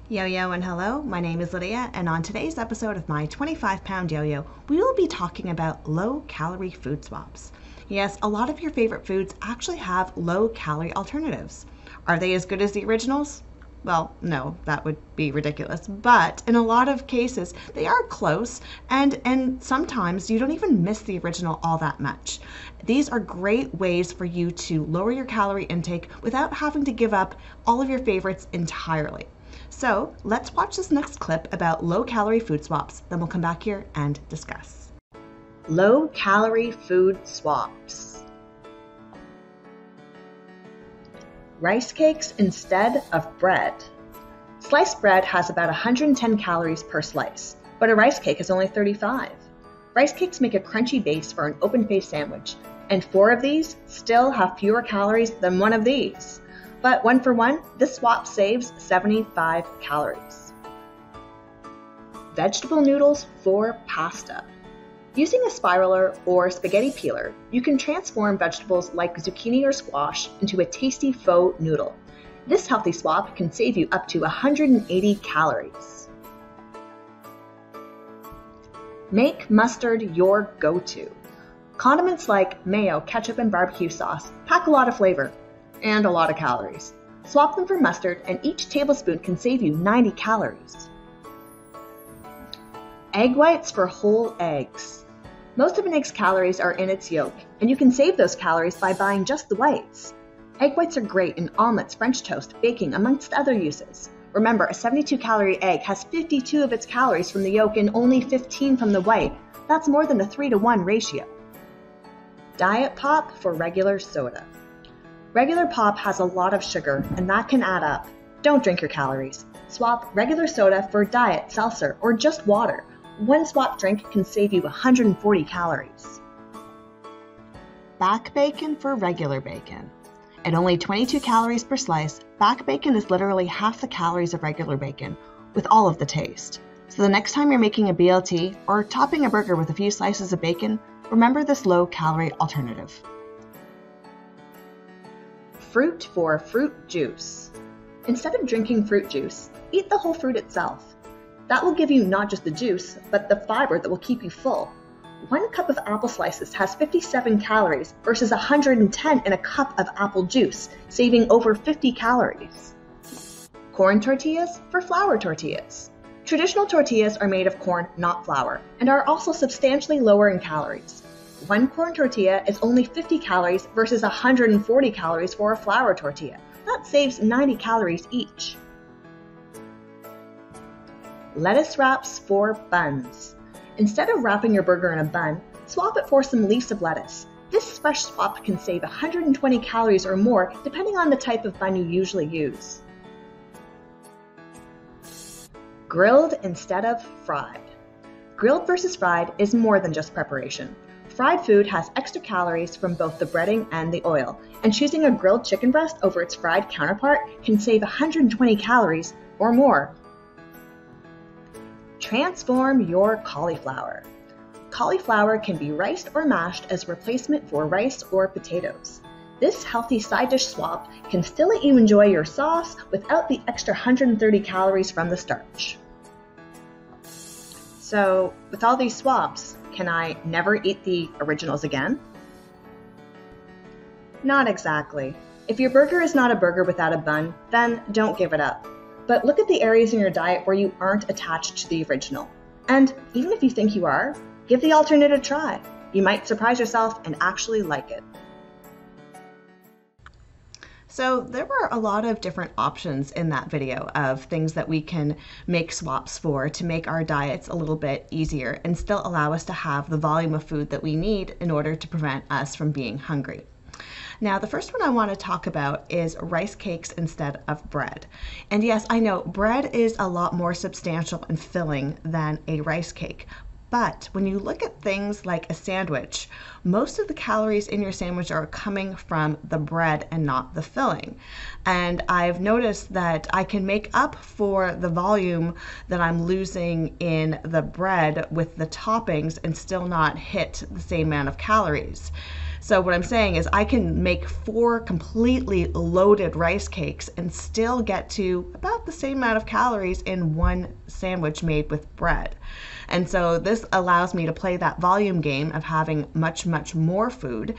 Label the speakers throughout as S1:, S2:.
S1: Yo-yo and hello, my name is Lydia, and on today's episode of my 25-pound yo-yo, we will be talking about low-calorie food swaps. Yes, a lot of your favorite foods actually have low-calorie alternatives. Are they as good as the originals? Well, no, that would be ridiculous, but in a lot of cases, they are close, and sometimes you don't even miss the original all that much. These are great ways for you to lower your calorie intake without having to give up all of your favorites entirely. So let's watch this next clip about low-calorie food swaps, then we'll come back here and discuss. Low-calorie food swaps. Rice cakes instead of bread. Sliced bread has about 110 calories per slice, but a rice cake is only 35. Rice cakes make a crunchy base for an open-faced sandwich, and 4 of these still have fewer calories than 1 of these. But 1 for 1, this swap saves 75 calories. Vegetable noodles for pasta. Using a spiraler or spaghetti peeler, you can transform vegetables like zucchini or squash into a tasty faux noodle. This healthy swap can save you up to 180 calories. Make mustard your go-to. Condiments like mayo, ketchup, and barbecue sauce pack a lot of flavor and a lot of calories. Swap them for mustard, and each tablespoon can save you 90 calories. Egg whites for whole eggs. Most of an egg's calories are in its yolk, and you can save those calories by buying just the whites. Egg whites are great in omelets, French toast, baking, amongst other uses. Remember, a 72-calorie egg has 52 of its calories from the yolk and only 15 from the white. That's more than a 3-to-1 ratio. Diet pop for regular soda. Regular pop has a lot of sugar, and that can add up. Don't drink your calories. Swap regular soda for diet, seltzer, or just water. One swap drink can save you 140 calories. Back bacon for regular bacon. At only 22 calories per slice, back bacon is literally half the calories of regular bacon, with all of the taste. So the next time you're making a BLT or topping a burger with a few slices of bacon, remember this low-calorie alternative. Fruit for fruit juice. Instead of drinking fruit juice, eat the whole fruit itself. That will give you not just the juice, but the fiber that will keep you full. 1 cup of apple slices has 57 calories versus 110 in a cup of apple juice, saving over 50 calories. Corn tortillas for flour tortillas. Traditional tortillas are made of corn, not flour, and are also substantially lower in calories. 1 corn tortilla is only 50 calories versus 140 calories for a flour tortilla. That saves 90 calories each. Lettuce wraps for buns. Instead of wrapping your burger in a bun, swap it for some leaves of lettuce. This fresh swap can save 120 calories or more depending on the type of bun you usually use. Grilled instead of fried. Grilled versus fried is more than just preparation. Fried food has extra calories from both the breading and the oil, and choosing a grilled chicken breast over its fried counterpart can save 120 calories or more. Transform your cauliflower. Cauliflower can be riced or mashed as a replacement for rice or potatoes. This healthy side dish swap can still let you enjoy your sauce without the extra 130 calories from the starch. So, with all these swaps, can I never eat the originals again? Not exactly. If your burger is not a burger without a bun, then don't give it up. But look at the areas in your diet where you aren't attached to the original. And even if you think you are, give the alternate a try. You might surprise yourself and actually like it. So there were a lot of different options in that video of things that we can make swaps for to make our diets a little bit easier and still allow us to have the volume of food that we need in order to prevent us from being hungry. Now, the first one I want to talk about is rice cakes instead of bread. And yes, I know bread is a lot more substantial and filling than a rice cake. But when you look at things like a sandwich, most of the calories in your sandwich are coming from the bread and not the filling. And I've noticed that I can make up for the volume that I'm losing in the bread with the toppings and still not hit the same amount of calories. So what I'm saying is I can make 4 completely loaded rice cakes and still get to about the same amount of calories in one sandwich made with bread. And so this allows me to play that volume game of having much, much more food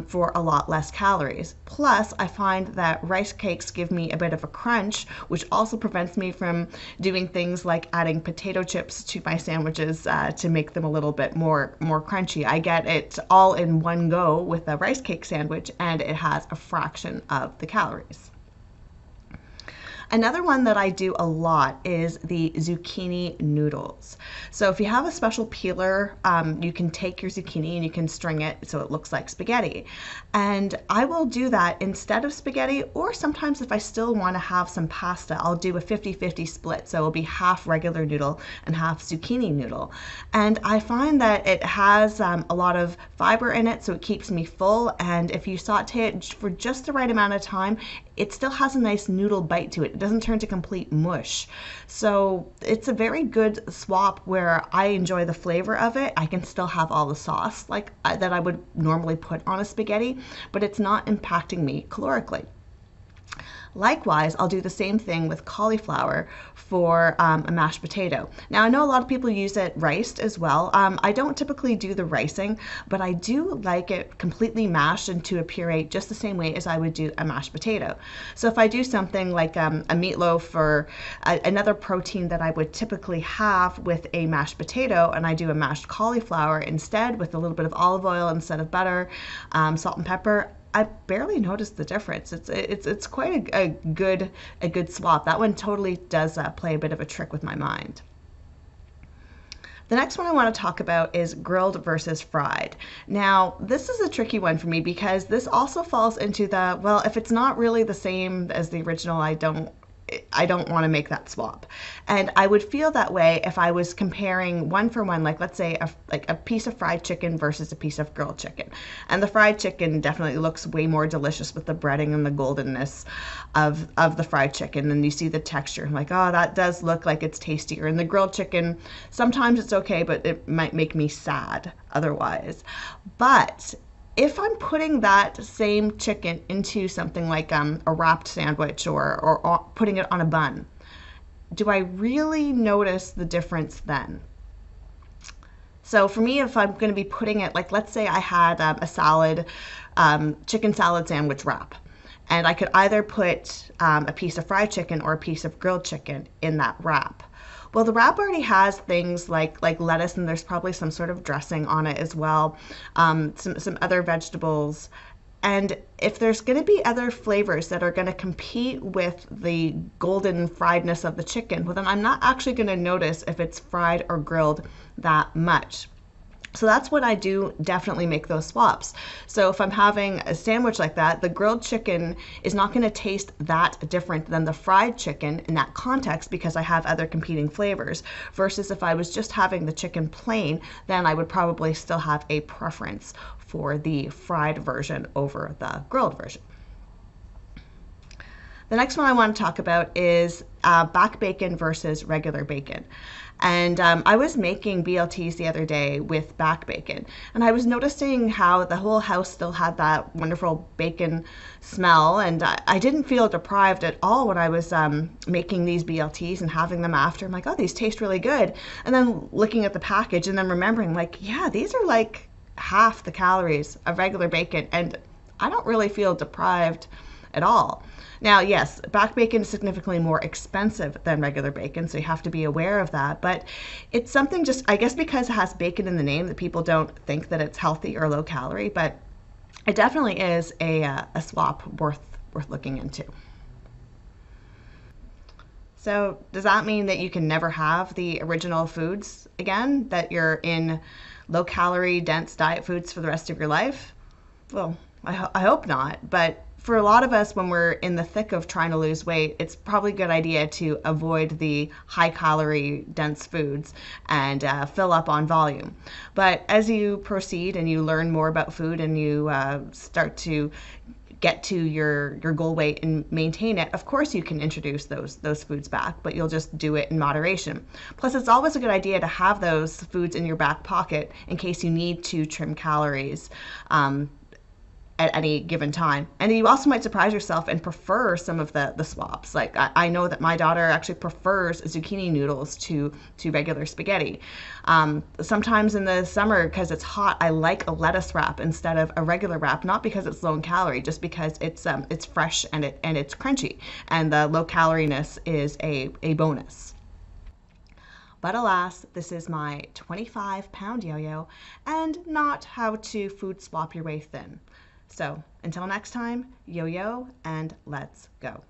S1: for a lot less calories. Plus, I find that rice cakes give me a bit of a crunch, which also prevents me from doing things like adding potato chips to my sandwiches to make them a little bit more crunchy. I get it all in one go with a rice cake sandwich, and it has a fraction of the calories. Another one that I do a lot is the zucchini noodles. So if you have a special peeler, you can take your zucchini and you can string it so it looks like spaghetti. And I will do that instead of spaghetti, or sometimes if I still want to have some pasta, I'll do a 50-50 split. So it'll be half regular noodle and half zucchini noodle. And I find that it has a lot of fiber in it, so it keeps me full. And if you saute it for just the right amount of time, it still has a nice noodle bite to it. It doesn't turn to complete mush. So it's a very good swap where I enjoy the flavor of it. I can still have all the sauce like that I would normally put on a spaghetti, but it's not impacting me calorically. Likewise, I'll do the same thing with cauliflower for a mashed potato. Now, I know a lot of people use it riced as well. I don't typically do the ricing, but I do like it completely mashed into a puree just the same way as I would do a mashed potato. So if I do something like a meatloaf or another protein that I would typically have with a mashed potato, and I do a mashed cauliflower instead with a little bit of olive oil instead of butter, salt and pepper, I barely noticed the difference. It's quite a good swap. That one totally does play a bit of a trick with my mind. The next one I want to talk about is grilled versus fried. Now, this is a tricky one for me because this also falls into the, well, if it's not really the same as the original, I don't want to make that swap. And I would feel that way if I was comparing one for one, like let's say a piece of fried chicken versus a piece of grilled chicken. And the fried chicken definitely looks way more delicious with the breading and the goldenness of the fried chicken. And you see the texture, I'm like, oh, that does look like it's tastier. And the grilled chicken, sometimes it's okay, but it might make me sad otherwise. But if I'm putting that same chicken into something like a wrapped sandwich or putting it on a bun, do I really notice the difference then? So for me, if I'm going to be putting it, like let's say I had a salad, chicken salad sandwich wrap, and I could either put a piece of fried chicken or a piece of grilled chicken in that wrap. Well, the wrap already has things like lettuce, and there's probably some sort of dressing on it as well, some other vegetables. And if there's going to be other flavors that are going to compete with the golden friedness of the chicken, well, then I'm not actually going to notice if it's fried or grilled that much. So that's what I do, definitely make those swaps. So if I'm having a sandwich like that, the grilled chicken is not going to taste that different than the fried chicken in that context because I have other competing flavors. Versus if I was just having the chicken plain, then I would probably still have a preference for the fried version over the grilled version. The next one I want to talk about is back bacon versus regular bacon. And I was making BLTs the other day with back bacon, and I was noticing how the whole house still had that wonderful bacon smell, and I didn't feel deprived at all when I was making these BLTs and having them after. I'm like, oh, these taste really good. And then looking at the package and then remembering, like, yeah, these are like half the calories of regular bacon, and I don't really feel deprived at all. Now, yes, back bacon is significantly more expensive than regular bacon, so you have to be aware of that. But it's something just, I guess because it has bacon in the name, that people don't think that it's healthy or low calorie, but it definitely is a swap worth looking into. So does that mean that you can never have the original foods again, that you're in low calorie, dense diet foods for the rest of your life? Well, I hope not, but for a lot of us, when we're in the thick of trying to lose weight, it's probably a good idea to avoid the high calorie dense foods and fill up on volume. But as you proceed and you learn more about food and you start to get to your goal weight and maintain it, of course you can introduce those foods back, but you'll just do it in moderation. Plus, it's always a good idea to have those foods in your back pocket in case you need to trim calories at any given time. And you also might surprise yourself and prefer some of the swaps. Like I know that my daughter actually prefers zucchini noodles to regular spaghetti. Sometimes in the summer, because it's hot, I like a lettuce wrap instead of a regular wrap, not because it's low in calorie, just because it's fresh and it's crunchy, and the low caloriness is a bonus. But alas, this is my 25-pound yo-yo and not how to food swap your way thin. So until next time, yo-yo and let's go.